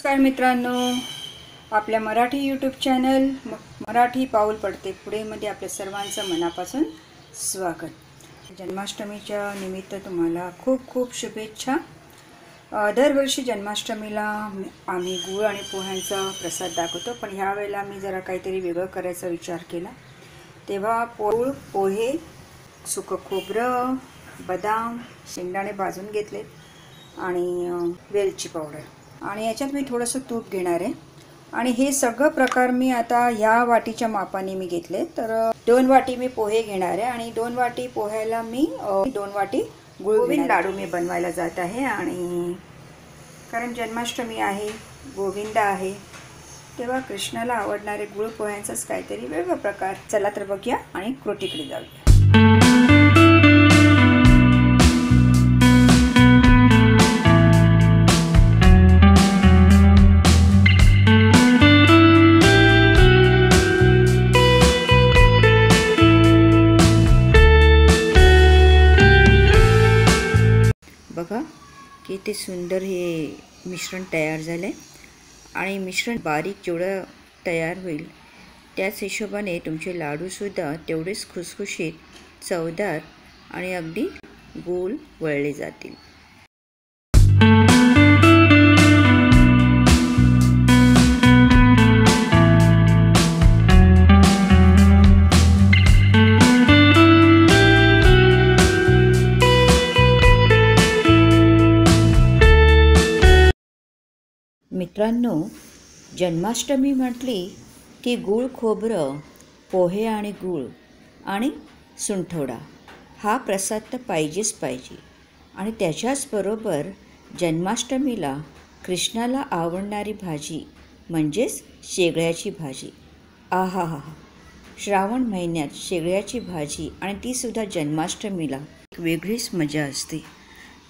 नमस्कार मित्रांनो, आपल्या मराठी यूट्यूब चॅनल मराठी पाऊल पडते पुढे मध्ये आपल्या सर्वांचं मनापासून स्वागत। जन्माष्टमीच्या निमित्त तुम्हाला खूप खूप शुभेच्छा। दरवर्षी जन्माष्टमीला आम्ही गूळ आणि पोह्यांचा प्रसाद दाखवतो, पण ह्या वेळेला मी जरा काहीतरी वेगळं करायचा विचार केला। तेव्हा गूळ, पोहे, सुकं खोबरं, बदाम, शेंगदाणे भाजून घेतले आणि वेलची पावडर आणि याच्यात मी थोडंसं तूप घेणार आहे। आणि हे सगळं प्रकार मी आता ह्या वाटीच्या मापाने मी घेतले। तर 2 वाटी मी पोहे घेणार आहे आणि 2 वाटी पोह्याला मी 2 वाटी गोविंद लाडू मी बनवायला जात आहे। आणि कारण जन्माष्टमी आहे, गोविंद आहे, तेव्हा कृष्णाला आवडणारे गुळ पोह्यांचाच काहीतरी वेगळा प्रकार। चला तर बघूया आणि कृतीकडे जाऊया। बघा किती सुंदर हे मिश्रण तयार झाले आणि मिश्रण बारीक जेवढं तयार होईल त्याच हिशोबाने तुमचे लाडूसुद्धा तेवढेच खुसखुशीत, चवदार आणि अगदी गोल वळले जातील। मित्रांनो, जन्माष्टमी म्हटली की गूळ खोबरं, पोहे आणि गूळ आणि सुंठवडा हा प्रसाद तर पाहिजेच पाहिजे। आणि त्याच्याचबरोबर जन्माष्टमीला कृष्णाला आवडणारी भाजी म्हणजेच शेगळ्याची भाजी। आहा हा हा, श्रावण महिन्यात शेगळ्याची भाजी आणि तीसुद्धा जन्माष्टमीला एक वेगळीच मजा असते।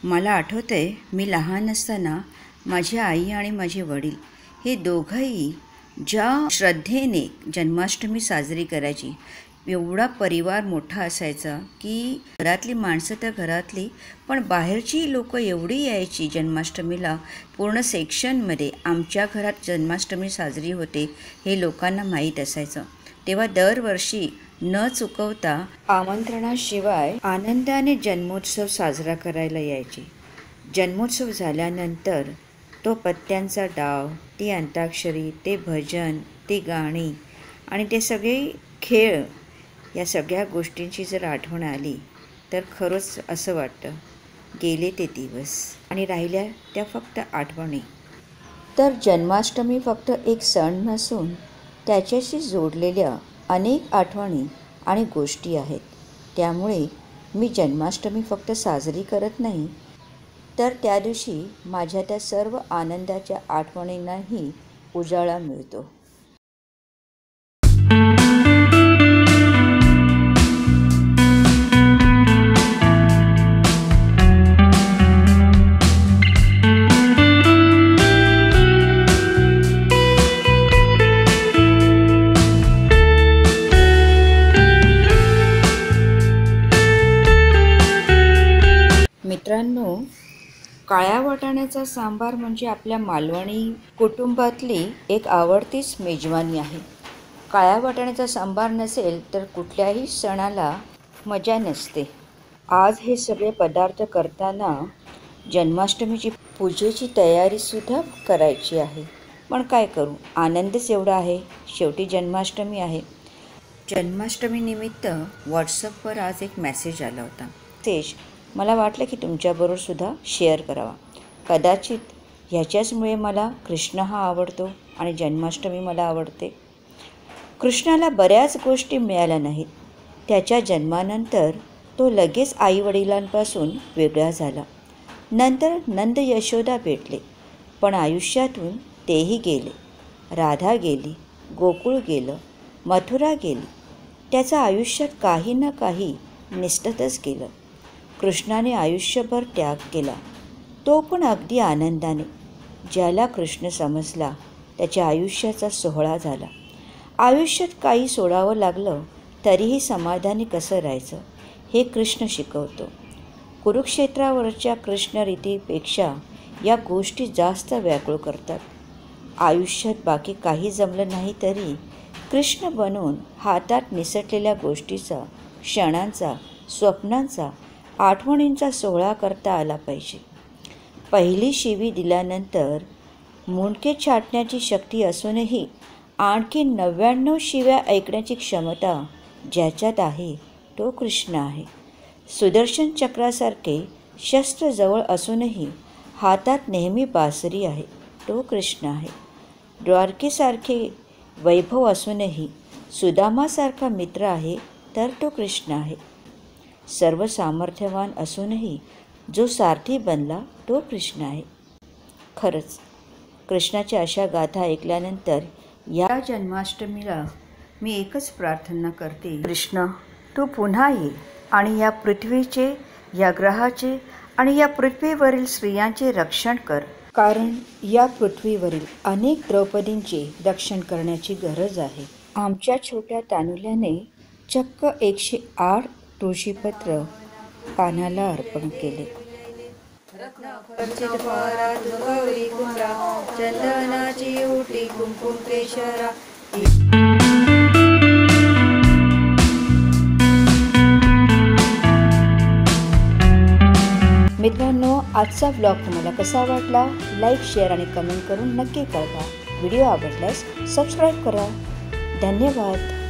मला आठवतं आहे, मी लहान असताना माझी आई आणि माझे वडील हे दोघंही ज्या श्रद्धेने जन्माष्टमी साजरी करायची, एवढा परिवार मोठा असायचा की घरातली माणसं तर घरातली, पण बाहेरची लोकं एवढी यायची जन्माष्टमीला। पूर्ण सेक्शनमध्ये आमच्या घरात जन्माष्टमी साजरी होते हे लोकांना माहीत असायचं। तेव्हा दरवर्षी न चुकवता आमंत्रणाशिवाय आनंदाने जन्मोत्सव साजरा करायला यायचे। जन्मोत्सव झाल्यानंतर तो पत्त्यांचा डाव, ती अंताक्षरी, ते भजन, ती गाणी आणि ते सगळे खेळ, या सगळ्या गोष्टींची जर आठवण आली तर खरंच असं वाटतं गेले ते दिवस आणि राहिल्या त्या फक्त आठवणी। तर जन्माष्टमी फक्त एक सण नसून त्याच्याशी जोडलेल्या अनेक आठवणी आणि गोष्टी आहेत। त्यामुळे मी जन्माष्टमी फक्त साजरी करत नाही, तर त्या दिवशी माझ्या त्या सर्व आनंदाच्या आठवणींनाही उजाळा मिळतो। मित्रांनो, काळ्या वाटाण्याचा सांबार म्हणजे आपल्या मालवणी कुटुंबातली एक आवडतीच मेजवानी आहे। काळ्या वाटाण्याचा सांबार नसेल तर कुठल्याही सणाला मजा नसते। आज हे सगळे पदार्थ करताना जन्माष्टमीची पूजेची तयारीसुद्धा करायची आहे, पण काय करू, आनंदच एवढा आहे, शेवटी जन्माष्टमी आहे। जन्माष्टमीनिमित्त व्हॉट्सअपवर आज एक मेसेज आला होता। मला वाटलं की तुमच्याबरोबरसुद्धा शेअर करावा। कदाचित ह्याच्याचमुळे मला कृष्ण हा आवडतो आणि जन्माष्टमी मला आवडते। कृष्णाला बऱ्याच गोष्टी मिळाल्या नाहीत। त्याच्या जन्मानंतर तो लगेच आईवडिलांपासून वेगळा झाला। नंतर नंद यशोदा भेटले, पण आयुष्यातून तेही गेले। राधा गेली, गोकुळ गेलं, मथुरा गेली, त्याचं आयुष्यात काही ना काही निसटतच गेलं। कृष्णाने आयुष्यभर त्याग केला, तो पण अगदी आनंदाने। ज्याला कृष्ण समजला त्याच्या आयुष्याचा सोहळा झाला। आयुष्यात काही सोडावं लागलं तरीही समाधानी कसं राहायचं हे कृष्ण शिकवतो। कुरुक्षेत्रावरच्या कृष्णरीतीपेक्षा या गोष्टी जास्त व्याकुळ करतात। आयुष्यात बाकी काही जमलं नाही तरी कृष्ण बनून हातात निसटलेल्या गोष्टीचा, क्षणांचा, स्वप्नांचा, आठवणींचा सोहळा करता आला पाहिजे. पहिली शिवी दिल्यानंतर मुंडके छाटण्याची शक्ती असूनही आणखी 99 शिव्या ऐकण्याची क्षमता ज्याच्यात आहे तो कृष्ण आहे. सुदर्शन चक्रासारखे शस्त्र जवळ असूनही हातात नेहमी बासरी आहे तो कृष्ण आहे. द्वारकेसारखे वैभव असूनही सुदामासारखा मित्र आहे तर तो कृष्ण आहे. सर्व सामर्थ्यवान असूनही जो सारथी बनला तो कृष्ण आहे. खरंच कृष्णाच्या अशा गाथा ऐकल्यानंतर या जन्माष्टमीला मी एकच प्रार्थना करते, कृष्ण तू पुन्हा ये आणि या पृथ्वीचे, या ग्रहाचे आणि या पृथ्वीवरील स्त्रियांचे रक्षण कर. कारण या पृथ्वीवरील अनेक द्रौपदींचे रक्षण करण्याची गरज आहे. आमच्या छोट्या तानुल्याने चक्क 108 तुळशीपत्र कान्हाला अर्पण केले. चंदनाची ओटी कुंकुम केशरा. मित्रांनो, आजचा व्लॉग तुम्हाला कसा वाटला? लाईक, शेअर आणि कमेंट करून नक्की कळवा. व्हिडिओ आवडल्यास सबस्क्राईब करा. धन्यवाद.